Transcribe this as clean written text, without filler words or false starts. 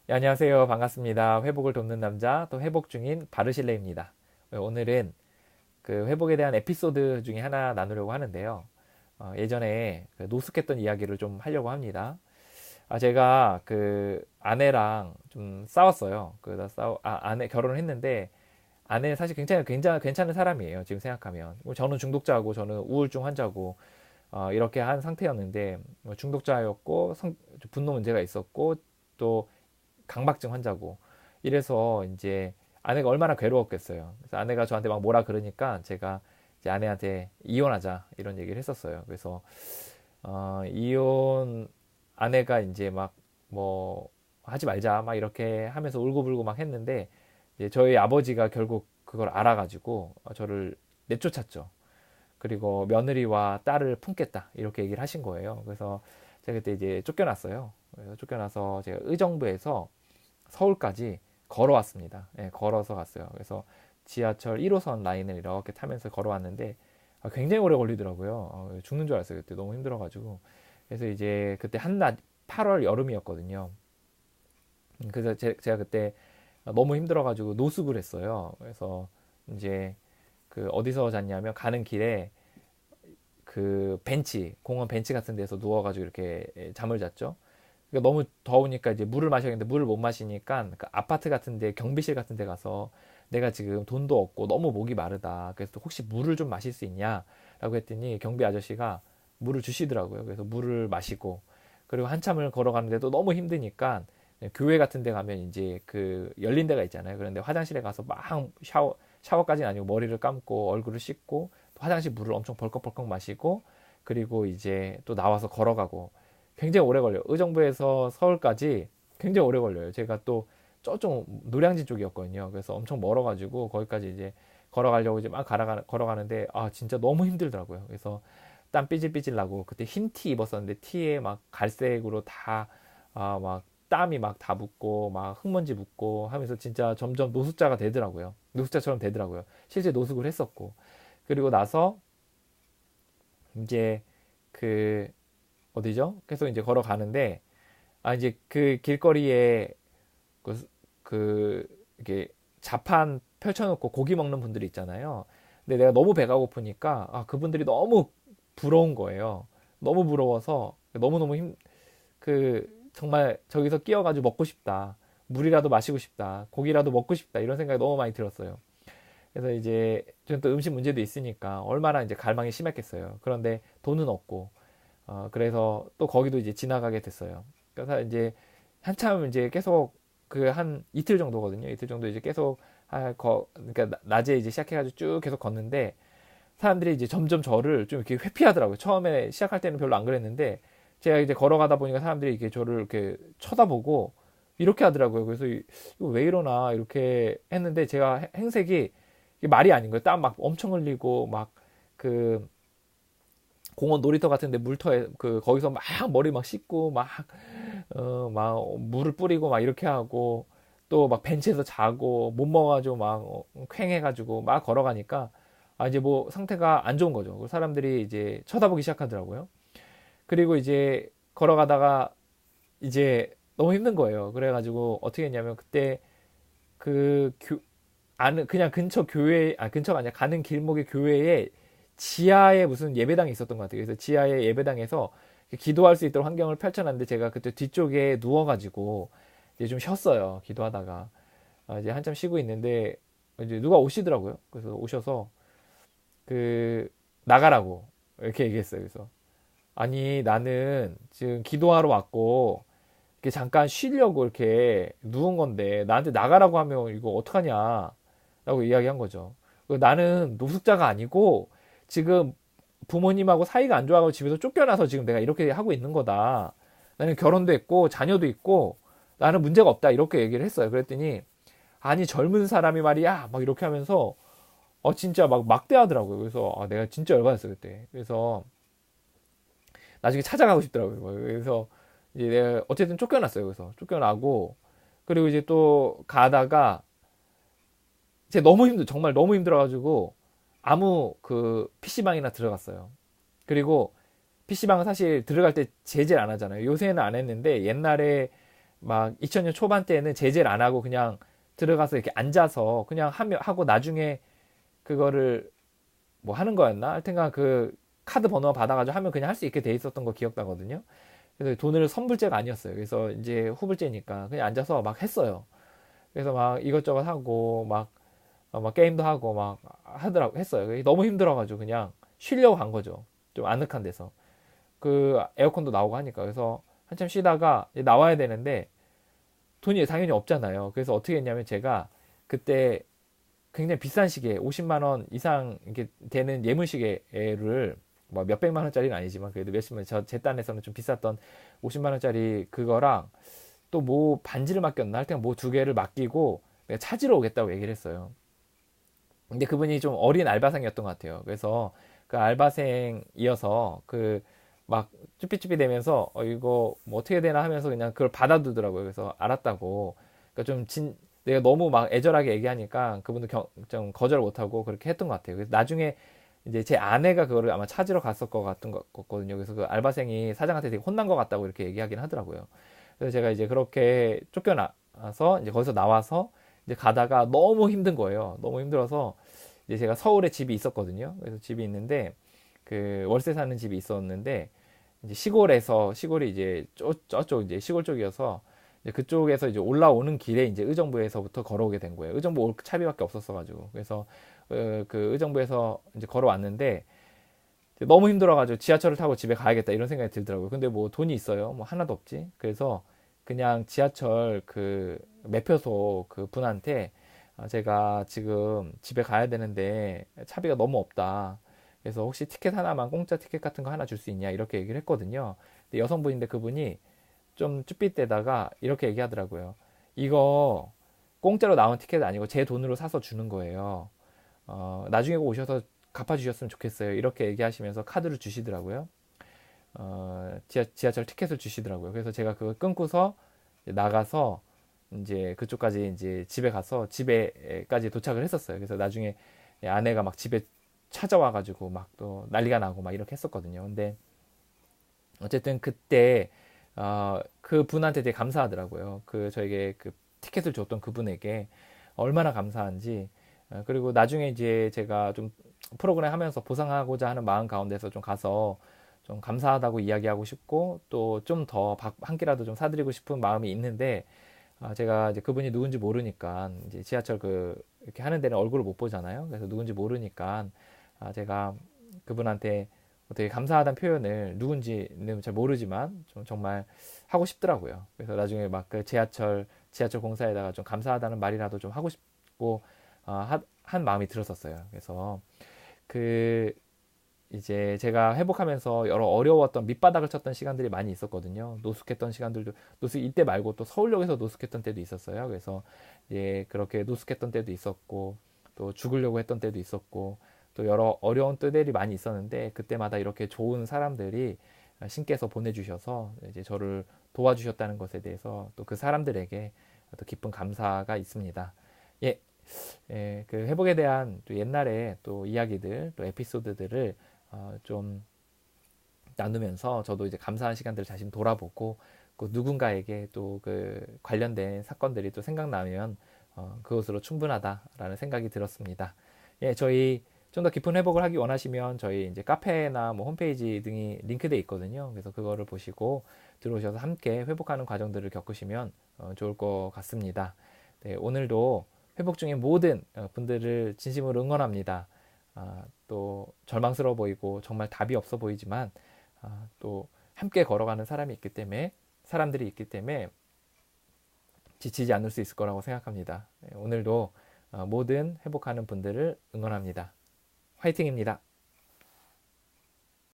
네, 안녕하세요. 반갑습니다. 회복을 돕는 남자, 또 회복 중인 바르실레입니다. 오늘은 그 회복에 대한 에피소드 중에 하나 나누려고 하는데요. 예전에 그 노숙했던 이야기를 좀 하려고 합니다. 제가 그 아내랑 좀 싸웠어요. 아내 결혼을 했는데, 아내는 사실 굉장히 괜찮은 사람이에요. 지금 생각하면. 저는 중독자고, 저는 우울증 환자고, 이렇게 한 상태였는데, 중독자였고, 분노 문제가 있었고, 또 강박증 환자고 이래서 이제 아내가 얼마나 괴로웠겠어요. 그래서 아내가 저한테 막 뭐라 그러니까 제가 이제 아내한테 이혼하자 이런 얘기를 했었어요. 그래서 이혼 아내가 이제 막 뭐 하지 말자 막 이렇게 하면서 울고불고 막 했는데 이제 저희 아버지가 결국 그걸 알아가지고 저를 내쫓았죠. 그리고 며느리와 딸을 품겠다 이렇게 얘기를 하신 거예요. 그래서 제가 그때 이제 쫓겨났어요. 그래서 쫓겨나서 제가 의정부에서 서울까지 걸어왔습니다. 예, 걸어서 갔어요. 그래서 지하철 1호선 라인을 이렇게 타면서 걸어왔는데 굉장히 오래 걸리더라고요. 죽는 줄 알았어요. 그때 너무 힘들어가지고. 그래서 이제 그때 한낮 8월 여름이었거든요. 그래서 제가 그때 너무 힘들어가지고 노숙을 했어요. 그래서 이제 그 어디서 잤냐면 가는 길에 그 벤치, 공원 벤치 같은 데서 누워가지고 이렇게 잠을 잤죠. 그러니까 너무 더우니까 이제 물을 마셔야겠는데 물을 못 마시니까 그 아파트 같은데 경비실 같은데 가서 내가 지금 돈도 없고 너무 목이 마르다. 그래서 혹시 물을 좀 마실 수 있냐라고 했더니 경비 아저씨가 물을 주시더라고요. 그래서 물을 마시고 그리고 한참을 걸어가는데도 너무 힘드니까 교회 같은 데 가면 이제 그 열린 데가 있잖아요. 그런데 화장실에 가서 막 샤워까지는 아니고 머리를 감고 얼굴을 씻고 화장실 물을 엄청 벌컥벌컥 마시고 그리고 이제 또 나와서 걸어가고 굉장히 오래 걸려요. 의정부에서 서울까지 굉장히 오래 걸려요. 제가 또 저쪽 노량진 쪽이었거든요. 그래서 엄청 멀어가지고 거기까지 이제 걸어가려고 이제 막 걸어가는데 진짜 너무 힘들더라고요. 그래서 땀 삐질삐질 나고 그때 흰 티 입었었는데 티에 막 갈색으로 다 막 땀이 막 다 묻고 막 흙먼지 묻고 하면서 진짜 점점 노숙자가 되더라고요. 노숙자처럼 되더라고요. 실제 노숙을 했었고 그리고 나서 이제 그 어디죠? 계속 이제 걸어가는데 이제 그 길거리에 그, 이렇게 자판 펼쳐놓고 고기 먹는 분들이 있잖아요. 근데 내가 너무 배가 고프니까 그분들이 너무 부러운 거예요. 너무 부러워서 너무너무 정말 저기서 끼어가지고 먹고 싶다. 물이라도 마시고 싶다. 고기라도 먹고 싶다. 이런 생각이 너무 많이 들었어요. 그래서 이제 저는 또 음식 문제도 있으니까 얼마나 이제 갈망이 심했겠어요. 그런데 돈은 없고 그래서 또 거기도 이제 지나가게 됐어요. 그래서 이제 한참 이제 계속 그 한 이틀 정도거든요. 이틀 정도 이제 계속 그러니까 낮에 이제 시작해가지고 쭉 계속 걷는데 사람들이 이제 점점 저를 좀 이렇게 회피하더라고요. 처음에 시작할 때는 별로 안 그랬는데 제가 이제 걸어가다 보니까 사람들이 이렇게 저를 이렇게 쳐다보고 이렇게 하더라고요. 그래서 이거 왜 이러나 이렇게 했는데 제가 행색이 이게 말이 아닌 거예요. 땀 막 엄청 흘리고 막그 공원 놀이터 같은데 물터에 거기서 막 머리 막 씻고 막 물을 뿌리고 막 이렇게 하고 또 막 벤치에서 자고 못 먹어가지고 막 퀭해가지고 막 걸어가니까 이제 뭐 상태가 안 좋은 거죠. 사람들이 이제 쳐다보기 시작하더라고요. 그리고 이제 걸어가다가 이제 너무 힘든 거예요. 그래가지고 어떻게 했냐면 그때 그 그냥 근처 교회, 근처가 아니라 가는 길목의 교회에 지하에 무슨 예배당이 있었던 것 같아요. 그래서 지하의 예배당에서 기도할 수 있도록 환경을 펼쳐놨는데 제가 그때 뒤쪽에 누워가지고 이제 좀 쉬었어요. 기도하다가. 이제 한참 쉬고 있는데 이제 누가 오시더라고요. 그래서 오셔서 나가라고 이렇게 얘기했어요. 그래서 아니 나는 지금 기도하러 왔고 이렇게 잠깐 쉬려고 이렇게 누운 건데 나한테 나가라고 하면 이거 어떡하냐 라고 이야기한 거죠. 나는 노숙자가 아니고 지금 부모님하고 사이가 안 좋아가지고 집에서 쫓겨나서 지금 내가 이렇게 하고 있는 거다. 나는 결혼도 했고 자녀도 있고 나는 문제가 없다 이렇게 얘기를 했어요. 그랬더니 아니 젊은 사람이 말이야 막 이렇게 하면서 진짜 막 막대하더라고요. 그래서 내가 진짜 열받았어요 그때. 그래서 나중에 찾아가고 싶더라고요. 그래서 이제 내가 어쨌든 쫓겨났어요. 그래서 쫓겨나고 그리고 이제 또 가다가 제가 정말 너무 힘들어가지고 아무 PC방이나 들어갔어요. 그리고 PC방은 사실 들어갈 때 제재를 안 하잖아요. 요새는 안 했는데 옛날에 막 2000년 초반 때는 제재를 안 하고 그냥 들어가서 이렇게 앉아서 그냥 하고 나중에 그거를 뭐 하는 거였나? 하여튼간 그 카드 번호 받아가지고 하면 그냥 할 수 있게 돼 있었던 거 기억나거든요. 그래서 돈을 선불제가 아니었어요. 그래서 이제 후불제니까 그냥 앉아서 막 했어요. 그래서 막 이것저것 하고 막 게임도 하고 막 했어요. 너무 힘들어가지고 그냥 쉬려고 간 거죠. 좀 아늑한 데서. 그 에어컨도 나오고 하니까. 그래서 한참 쉬다가 이제 나와야 되는데 돈이 당연히 없잖아요. 그래서 어떻게 했냐면 제가 그때 굉장히 비싼 시계, 50만 원 이상 이렇게 되는 예물 시계를 뭐 몇백만 원짜리는 아니지만 그래도 몇십만, 제 딴에서는 좀 비쌌던 50만 원짜리 그거랑 또 뭐 반지를 맡겼나 할 때는 뭐 두 개를 맡기고 내가 찾으러 오겠다고 얘기를 했어요. 근데 그분이 좀 어린 알바생이었던 것 같아요. 그래서 그 알바생이어서 그 막 쭈삐쭈삐 대면서 이거 뭐 어떻게 되나 하면서 그냥 그걸 받아두더라고요. 그래서 알았다고. 그러니까 내가 너무 막 애절하게 얘기하니까 그분도 좀 거절 못하고 그렇게 했던 것 같아요. 그래서 나중에 이제 제 아내가 그거를 아마 찾으러 갔을 것 같은 것 같거든요. 그래서 그 알바생이 사장한테 되게 혼난 것 같다고 이렇게 얘기하긴 하더라고요. 그래서 제가 이제 그렇게 쫓겨나서 이제 거기서 나와서 이제 가다가 너무 힘든 거예요. 너무 힘들어서 이제 제가 서울에 집이 있었거든요. 그래서 집이 있는데 그 월세 사는 집이 있었는데 이제 시골이 이제 저쪽 이제 시골 쪽이어서 이제 그쪽에서 이제 올라오는 길에 이제 의정부에서부터 걸어오게 된 거예요. 의정부 올 차비밖에 없었어가지고 그래서 그 의정부에서 이제 걸어왔는데 너무 힘들어가지고 지하철을 타고 집에 가야겠다 이런 생각이 들더라고요. 근데 뭐 돈이 있어요? 뭐 하나도 없지. 그래서 그냥 지하철 그 매표소 그 분한테 제가 지금 집에 가야 되는데 차비가 너무 없다. 그래서 혹시 티켓 하나만 공짜 티켓 같은 거 하나 줄 수 있냐 이렇게 얘기를 했거든요. 근데 여성분인데 그분이 좀 쭈삣대다가 이렇게 얘기하더라고요. 이거 공짜로 나온 티켓 아니고 제 돈으로 사서 주는 거예요. 나중에 오셔서 갚아주셨으면 좋겠어요. 이렇게 얘기하시면서 카드를 주시더라고요. 지하철 티켓을 주시더라고요. 그래서 제가 그걸 끊고서 나가서 이제 그쪽까지 이제 집에 가서 집에까지 도착을 했었어요. 그래서 나중에 아내가 막 집에 찾아와가지고 막 또 난리가 나고 막 이렇게 했었거든요. 근데 어쨌든 그때 그 분한테 되게 감사하더라고요. 그 저에게 그 티켓을 줬던 그분에게 얼마나 감사한지. 그리고 나중에 이제 제가 좀 프로그램 하면서 보상하고자 하는 마음 가운데서 좀 가서 좀 감사하다고 이야기하고 싶고 또 좀 더 한 끼라도 좀 사드리고 싶은 마음이 있는데 제가 이제 그분이 누군지 모르니까 이제 지하철 이렇게 하는 데는 얼굴을 못 보잖아요. 그래서 누군지 모르니까 제가 그분한테 어떻게 감사하다는 표현을 누군지는 잘 모르지만 좀 정말 하고 싶더라고요. 그래서 나중에 막 그 지하철 공사에다가 좀 감사하다는 말이라도 좀 하고 싶고 한 마음이 들었었어요. 그래서 그 이제 제가 회복하면서 여러 어려웠던 밑바닥을 쳤던 시간들이 많이 있었거든요. 노숙했던 시간들도 이때 말고 또 서울역에서 노숙했던 때도 있었어요. 그래서 예 그렇게 노숙했던 때도 있었고 또 죽으려고 했던 때도 있었고 또 여러 어려운 때들이 많이 있었는데 그때마다 이렇게 좋은 사람들이 신께서 보내주셔서 이제 저를 도와주셨다는 것에 대해서 또 그 사람들에게 또 깊은 감사가 있습니다. 예, 그 회복에 대한 또 옛날에 또 이야기들 또 에피소드들을 좀 나누면서 저도 이제 감사한 시간들을 자신 돌아보고 그 누군가에게 또 그 관련된 사건들이 또 생각나면 그것으로 충분하다라는 생각이 들었습니다. 예, 저희 좀 더 깊은 회복을 하기 원하시면 저희 이제 카페나 뭐 홈페이지 등이 링크되어 있거든요. 그래서 그거를 보시고 들어오셔서 함께 회복하는 과정들을 겪으시면 좋을 것 같습니다. 네, 오늘도 회복 중인 모든 분들을 진심으로 응원합니다. 또 절망스러워 보이고 정말 답이 없어 보이지만 또 함께 걸어가는 사람들이 있기 때문에 지치지 않을 수 있을 거라고 생각합니다. 네, 오늘도 모든 회복하는 분들을 응원합니다. 화이팅입니다.